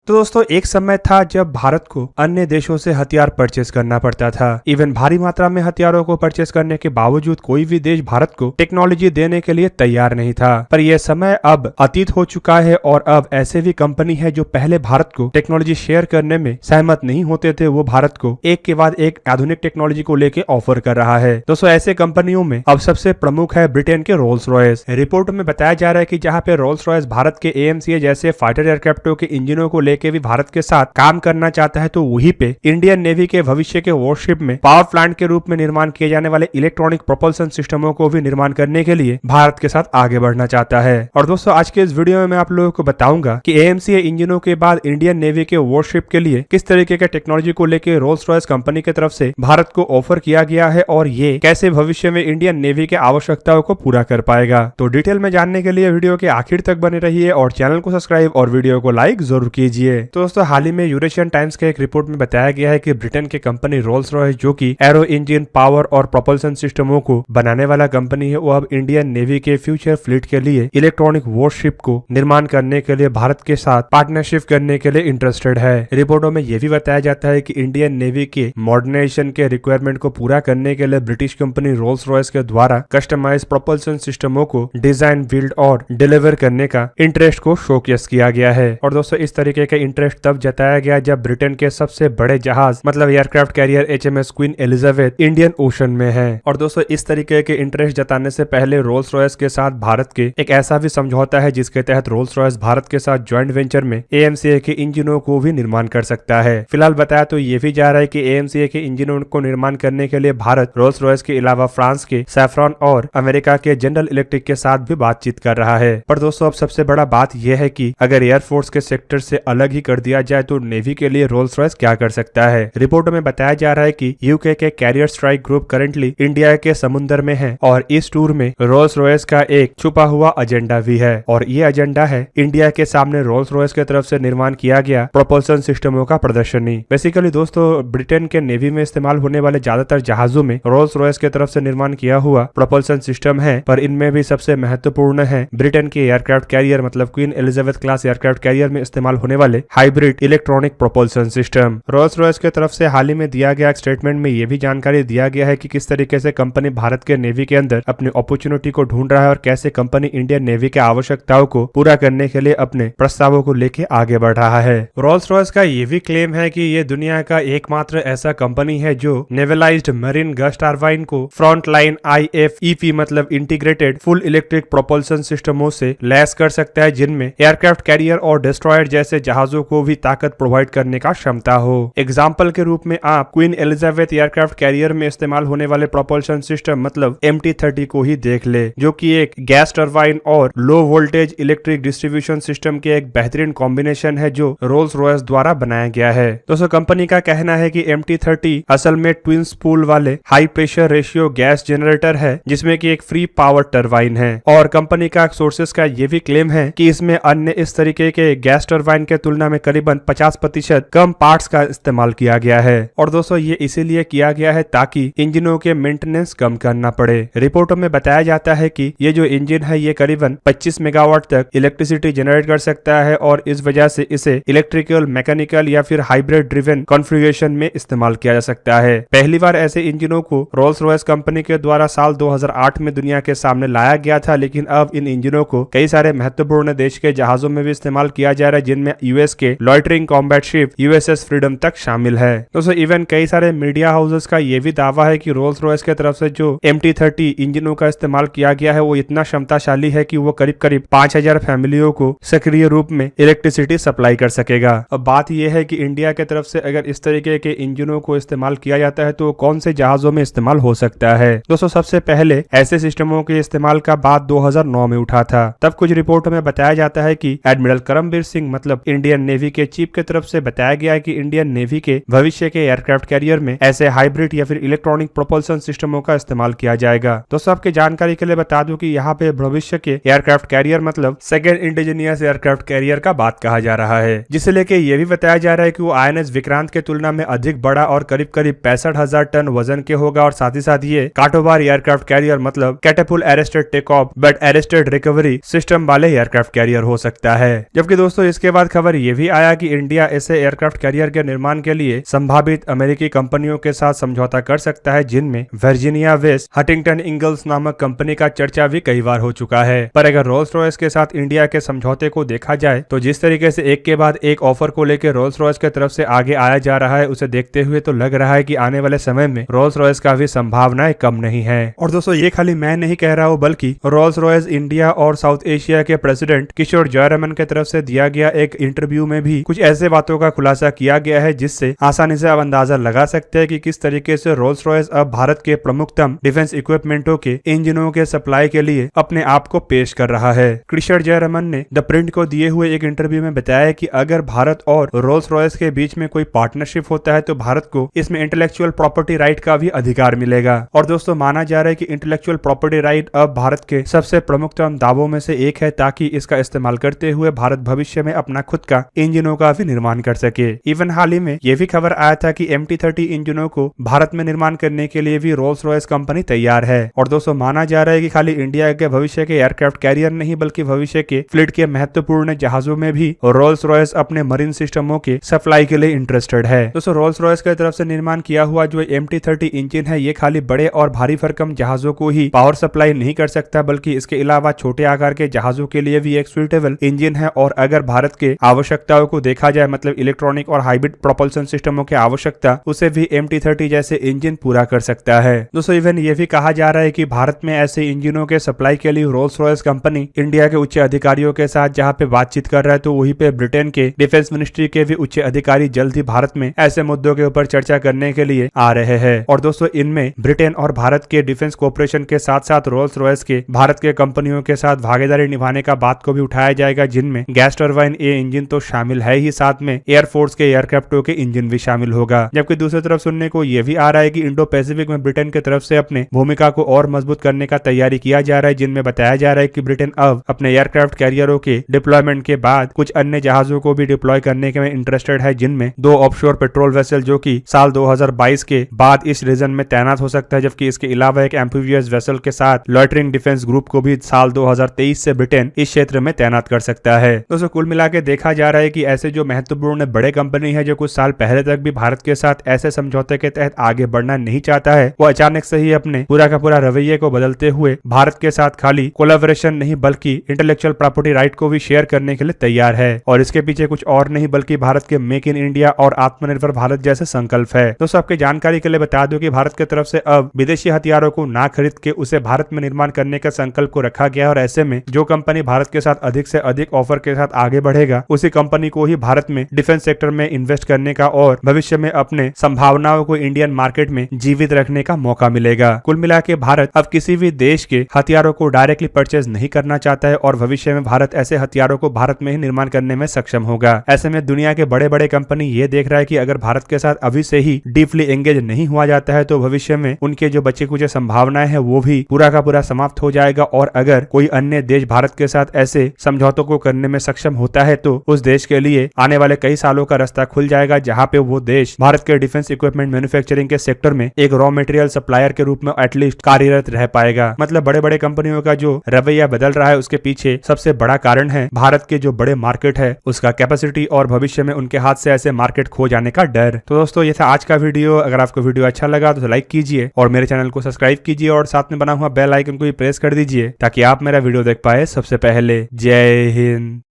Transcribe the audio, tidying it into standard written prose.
तो दोस्तों एक समय था जब भारत को अन्य देशों से हथियार परचेस करना पड़ता था। इवन भारी मात्रा में हथियारों को परचेस करने के बावजूद कोई भी देश भारत को टेक्नोलॉजी देने के लिए तैयार नहीं था। पर यह समय अब अतीत हो चुका है और अब ऐसे भी कंपनी है जो पहले भारत को टेक्नोलॉजी शेयर करने में सहमत नहीं होते थे, वो भारत को एक के बाद एक आधुनिक टेक्नोलॉजी को लेकर ऑफर कर रहा है। दोस्तों ऐसे कंपनियों में अब सबसे प्रमुख है ब्रिटेन के रोल्स रॉयस। रिपोर्ट में बताया जा रहा है कि जहाँ पे रोल्स रॉयस भारत के AMCA जैसे फाइटर एयरक्राफ्टों के इंजनों को लेके भी भारत के साथ काम करना चाहता है, तो वहीं पे इंडियन नेवी के भविष्य के वॉरशिप में पावर प्लांट के रूप में निर्माण किए जाने वाले इलेक्ट्रॉनिक प्रोपल्सन सिस्टमों को भी निर्माण करने के लिए भारत के साथ आगे बढ़ना चाहता है। और दोस्तों आज के इस वीडियो में मैं आप लोगों को बताऊंगा कि AMCA इंजनों के बाद इंडियन नेवी के वॉरशिप के लिए किस तरीके के टेक्नोलॉजी को लेकर रोल्स रॉयस कंपनी की तरफ से भारत को ऑफर किया गया है और ये कैसे भविष्य में इंडियन नेवी के आवश्यकताओं को पूरा कर पाएगा। तो डिटेल में जानने के लिए वीडियो के आखिर तक बने रहिए और चैनल को सब्सक्राइब और वीडियो को लाइक जरूर कीजिए। तो दोस्तों हाल ही में यूरेशियन टाइम्स के एक रिपोर्ट में बताया गया है कि ब्रिटेन की कंपनी रोल्स रॉयस, जो कि एरो इंजन, पावर और प्रोपल्सन सिस्टमों को बनाने वाला कंपनी है, वो अब इंडियन नेवी के फ्यूचर फ्लीट के लिए इलेक्ट्रॉनिक वॉरशिप को निर्माण करने के लिए भारत के साथ पार्टनरशिप करने के लिए इंटरेस्टेड है। रिपोर्टों में यह भी बताया जाता है कि इंडियन नेवी के मॉडर्नाइजेशन के रिक्वायरमेंट को पूरा करने के लिए ब्रिटिश कंपनी रोल्स रॉयस के द्वारा कस्टमाइज प्रोपल्सन सिस्टमों को डिजाइन, बिल्ड और डिलीवर करने का इंटरेस्ट को शोकेस किया गया है। और दोस्तों इस तरीके का इंटरेस्ट तब जताया गया जब ब्रिटेन के सबसे बड़े जहाज मतलब aircraft carrier HMS queen Elizabeth Indian ocean में है। और दोस्तों इस तरीके के इंटरेस्ट जताने से पहले रोल्स रॉयस के साथ भारत के एक ऐसा भी समझौता है जिसके तहत रोल्स रॉयस भारत के साथ ज्वाइंट वेंचर में AMCA के इंजनों को भी निर्माण कर सकता है। फिलहाल बताया तो ये भी जा रहा है कि AMCA के इंजनों को निर्माण करने के लिए भारत रोल्स रॉयस के अलावा फ्रांस के सैफ्रॉन और अमेरिका के जनरल इलेक्ट्रिक के साथ भी बातचीत कर रहा है। पर दोस्तों अब सबसे बड़ा बात यह है कि अगर एयरफोर्स के सेक्टर से अलग ही कर दिया जाए तो नेवी के लिए रोल्स रॉयस क्या कर सकता है। रिपोर्ट में बताया जा रहा है कि यूके के carrier strike group currently India के समुद्र में है और इस टूर में रोल्स रॉयस का एक छुपा हुआ एजेंडा भी है और ये एजेंडा है इंडिया के सामने रोल्स रॉयस की तरफ से निर्माण किया गया प्रोपल्सन सिस्टमों का प्रदर्शनी। बेसिकली दोस्तों ब्रिटेन के नेवी में इस्तेमाल होने वाले ज्यादातर जहाजों में रोल्स रॉयस की तरफ से निर्माण किया हुआ प्रोपल्सन सिस्टम है, पर इनमें भी सबसे महत्वपूर्ण है ब्रिटेन के एयरक्राफ्ट कैरियर मतलब queen Elizabeth class aircraft carrier में इस्तेमाल होने वाले hybrid electronic propulsion system. Rolls Royce की तरफ से हाल ही में दिया गया एक स्टेटमेंट में यह भी जानकारी दिया गया है कि किस तरीके से कंपनी भारत के नेवी के अंदर अपनी अपॉर्चुनिटी को ढूंढ रहा है और कैसे कंपनी इंडियन नेवी के आवश्यकताओं को पूरा करने के लिए अपने प्रस्तावों को लेकर आगे बढ़ रहा है। रोल्स रॉयस का यह भी क्लेम है कि ये दुनिया का एकमात्र ऐसा कंपनी है जो नेवलाइज्ड मरीन गैस टरबाइन को फ्रंट लाइन IFEP मतलब इंटीग्रेटेड फुल इलेक्ट्रिक प्रोपल्सन सिस्टमों से लैस कर सकता है, जिनमें एयरक्राफ्ट कैरियर और डिस्ट्रॉयर जैसे जहाजों को भी ताकत प्रोवाइड करने का क्षमता हो। एग्जाम्पल के रूप में आप क्वीन एलिजाबेथ एयरक्राफ्ट कैरियर में इस्तेमाल होने वाले प्रोपल्सन सिस्टम मतलब MT-30 को ही देख ले, जो कि एक गैस टरबाइन और low voltage electric distribution system के एक बेहतरीन कॉम्बिनेशन है जो रोल्स रॉयस द्वारा बनाया गया है। दोस्तों कंपनी का कहना है कि MT-30 असल में ट्विन स्पूल वाले high pressure ratio gas generator है जिसमें कि एक फ्री पावर टरबाइन है और कंपनी का सोर्सेस का ये भी क्लेम है कि इसमें अन्य इस तरीके के गैस टरबाइन के तुलना में करीबन 50% कम पार्ट्स का इस्तेमाल किया गया है। और दोस्तों ये इसीलिए किया गया है ताकि इंजनों के मेंटेनेंस कम करना पड़े। रिपोर्टों में बताया जाता है कि ये जो इंजन है ये करीबन 25 मेगावाट तक इलेक्ट्रिसिटी जनरेट कर सकता है और इस वजह से इसे इलेक्ट्रिकल, मैकेनिकल या फिर हाइब्रिड ड्रिवन कॉन्फ़िगरेशन में इस्तेमाल किया जा सकता है। पहली बार ऐसे इंजनों को रोल्स रॉयस कंपनी के द्वारा साल 2008 में दुनिया के सामने लाया गया था, लेकिन अब इन इंजनों को कई सारे महत्वपूर्ण देश के जहाजों में भी इस्तेमाल किया जा रहा है, जिनमें US के loitering combat ship USS freedom तक शामिल है। दोस्तों इवन कई सारे मीडिया हाउसेस का ये भी दावा है कि रोल्स रॉयस की तरफ से जो MT-30 इंजनों का इस्तेमाल किया गया है वो इतना क्षमताशाली है कि वो करीब करीब 5000 फैमिलियों को सक्रिय रूप में इलेक्ट्रिसिटी सप्लाई कर सकेगा। अब बात यह है कि इंडिया की तरफ से अगर इस तरीके के इंजनों को इस्तेमाल किया जाता है तो कौन से जहाजों में इस्तेमाल हो सकता है। दोस्तों सबसे पहले ऐसे सिस्टमों के इस्तेमाल का बात 2009 में उठा था। तब कुछ रिपोर्टों में बताया जाता है कि एडमिरल करमबीर सिंह मतलब इंडियन नेवी के चीफ की तरफ से बताया गया है कि इंडियन नेवी के भविष्य के एयरक्राफ्ट कैरियर में ऐसे हाइब्रिड या फिर इलेक्ट्रॉनिक प्रोपल्सन सिस्टमों का इस्तेमाल किया जाएगा। दोस्तों आपकी जानकारी के लिए बता दूं कि यहाँ पे भविष्य के एयरक्राफ्ट कैरियर मतलब सेकेंड इंडिजीनियस एयरक्राफ्ट कैरियर का बात कहा जा रहा है, जिसे लेके ये भी बताया जा रहा है कि वो INS विक्रांत के तुलना में अधिक बड़ा और करीब करीब 65,000 टन वजन के होगा और साथ ही साथ ये काटोबार एयरक्राफ्ट कैरियर मतलब catapult arrested take off but arrested recovery system वाले एयरक्राफ्ट कैरियर हो सकता है। जबकि दोस्तों इसके बाद खबर खबर ये भी आया कि इंडिया ऐसे एयरक्राफ्ट कैरियर के निर्माण के लिए संभावित अमेरिकी कंपनियों के साथ समझौता कर सकता है, जिनमें वर्जीनिया वेस्ट हंटिंगटन इंगल्स नामक कंपनी का चर्चा भी कई बार हो चुका है। पर अगर रोल्स रॉयस के साथ इंडिया के समझौते को देखा जाए तो जिस तरीके से एक के बाद एक ऑफर को लेकर रोल्स रॉयस की तरफ से आगे आया जा रहा है, उसे देखते हुए तो लग रहा है कि आने वाले समय में रोल्स रॉयस का भी संभावनाएं कम नहीं है। और दोस्तों ये खाली मैं नहीं कह रहा हूँ, बल्कि रोल्स रॉयस इंडिया और साउथ एशिया के प्रेसिडेंट किशोर जयरामन की तरफ से दिया गया एक इंटरव्यू में भी कुछ ऐसे बातों का खुलासा किया गया है जिससे आसानी से आप अंदाजा लगा सकते हैं कि किस तरीके से रोल्स रॉयस अब भारत के प्रमुखतम डिफेंस इक्विपमेंटों के इंजनों के सप्लाई के लिए अपने आप को पेश कर रहा है। किशोर जयरामन ने द प्रिंट को दिए हुए एक इंटरव्यू में बताया कि अगर भारत और रोल्स रॉयस के बीच में कोई पार्टनरशिप होता है तो भारत को इसमें इंटेलेक्चुअल प्रॉपर्टी राइट का भी अधिकार मिलेगा। और दोस्तों माना जा रहा है कि इंटेलेक्चुअल प्रॉपर्टी राइट अब भारत के सबसे प्रमुखतम दावों में से एक है, ताकि इसका इस्तेमाल करते हुए भारत भविष्य में अपना खुद का इंजनों का भी निर्माण कर सके। इवन हाल ही में यह भी खबर आया था कि MT-30 इंजनों को भारत में निर्माण करने के लिए भी रोल्स रॉयस कंपनी तैयार है। और दोस्तों माना जा रहा है कि खाली इंडिया के भविष्य के एयरक्राफ्ट कैरियर नहीं, बल्कि भविष्य के फ्लीट के महत्वपूर्ण जहाजों में भी रोल्स रॉयस अपने मरीन सिस्टमों के सप्लाई के लिए इंटरेस्टेड है। दोस्तों रोल्स रॉयस की तरफ से निर्माण किया हुआ जो MT-30 इंजन है, ये खाली बड़े और भारी भरकम जहाजों को ही पावर सप्लाई नहीं कर सकता, बल्कि इसके अलावा छोटे आकार के जहाजों के लिए भी एक सुइटेबल इंजन है। और अगर भारत के आवश्यकताओं को देखा जाए, मतलब इलेक्ट्रॉनिक और हाइब्रिड प्रोपल्सन सिस्टमों की आवश्यकता, उसे भी MT-30 जैसे इंजन पूरा कर सकता है। दोस्तों इवन ये भी कहा जा रहा है कि भारत में ऐसे इंजनों के सप्लाई के लिए रोल्स रॉयस कंपनी इंडिया के उच्च अधिकारियों के साथ जहां पे बातचीत कर रहा है, तो वहीं पे ब्रिटेन के डिफेंस मिनिस्ट्री के भी उच्च अधिकारी जल्द ही भारत में ऐसे मुद्दों के ऊपर चर्चा करने के लिए आ रहे हैं। और दोस्तों इनमें ब्रिटेन और भारत के डिफेंस कोऑपरेशन के साथ साथ रोल्स रॉयस के भारत के कंपनियों के साथ भागीदारी निभाने का बात को भी उठाया जाएगा, जिनमें गैस टरबाइन ए इंजन तो शामिल है ही, साथ में एयरफोर्स के एयरक्राफ्टों के इंजन भी शामिल होगा। जबकि दूसरी तरफ सुनने को यह भी आ रहा है कि इंडो पैसिफिक में ब्रिटेन की तरफ से अपने भूमिका को और मजबूत करने का तैयारी किया जा रहा है, जिनमें बताया जा रहा है कि ब्रिटेन अब अपने एयरक्राफ्ट कैरियरों के डिप्लॉयमेंट के बाद कुछ अन्य जहाजों को भी डिप्लॉय करने के में इंटरेस्टेड है, जिनमें 2 ऑफशोर पेट्रोल वेसल जो कि साल 2022 के बाद इस रीजन में तैनात हो सकता है, जबकि इसके अलावा एक एम्फीबियस वेसल के साथ लॉयटरिंग डिफेंस ग्रुप को भी साल 2023 से ब्रिटेन इस क्षेत्र में तैनात कर सकता है। दोस्तों कुल मिला के देखा जा रहा है कि ऐसे जो महत्वपूर्ण बड़े कंपनी है जो कुछ साल पहले तक भी भारत के साथ ऐसे समझौते के तहत आगे बढ़ना नहीं चाहता है, वो अचानक से ही अपने पूरा का पूरा रवैये को बदलते हुए भारत के साथ खाली कोलैबोरेशन नहीं बल्कि इंटेलेक्चुअल प्रॉपर्टी राइट को भी शेयर करने के लिए तैयार है। और इसके पीछे कुछ और नहीं बल्कि भारत के मेक इन इंडिया और आत्मनिर्भर भारत जैसे संकल्प है। दोस्तों आपकी जानकारी के लिए बता दूं कि भारत की तरफ से अब विदेशी हथियारों को ना खरीद के उसे भारत में निर्माण करने का संकल्प को रखा गया, और ऐसे में जो कंपनी भारत के साथ अधिक से अधिक ऑफर के साथ आगे बढ़ेगा, उसी कंपनी को ही भारत में डिफेंस सेक्टर में इन्वेस्ट करने का और भविष्य में अपने संभावनाओं को इंडियन मार्केट में जीवित रखने का मौका मिलेगा। कुल मिला के भारत अब किसी भी देश के हथियारों को डायरेक्टली परचेज नहीं करना चाहता है, और भविष्य में भारत ऐसे हथियारों को भारत में ही निर्माण करने में सक्षम होगा। ऐसे में दुनिया के बड़े बड़े कंपनी ये देख रहा है कि अगर भारत के साथ अभी से ही डीपली एंगेज नहीं हुआ जाता है तो भविष्य में उनके जो बचे कुछ संभावनाएं हैं वो भी पूरा का पूरा समाप्त हो जाएगा। और अगर कोई अन्य देश भारत के साथ ऐसे समझौतों को करने में सक्षम होता है तो उस देश के लिए आने वाले कई सालों का रास्ता खुल जाएगा, जहां पे वो देश भारत के डिफेंस इक्विपमेंट मैन्युफैक्चरिंग के सेक्टर में एक रॉ मटेरियल सप्लायर के रूप में एटलीस्ट कार्यरत रह पाएगा। मतलब बड़े बड़े कंपनियों का जो रवैया बदल रहा है उसके पीछे सबसे बड़ा कारण है भारत के जो बड़े मार्केट है उसका कैपेसिटी और भविष्य में उनके हाथ से ऐसे मार्केट खो जाने का डर। तो दोस्तों ये था आज का वीडियो। अगर आपको वीडियो अच्छा लगा तो लाइक कीजिए और मेरे चैनल को सब्सक्राइब कीजिए और साथ में बना हुआ बेल आइकन को भी प्रेस कर दीजिए ताकि आप मेरा वीडियो देख पाए सबसे पहले। जय हिंद।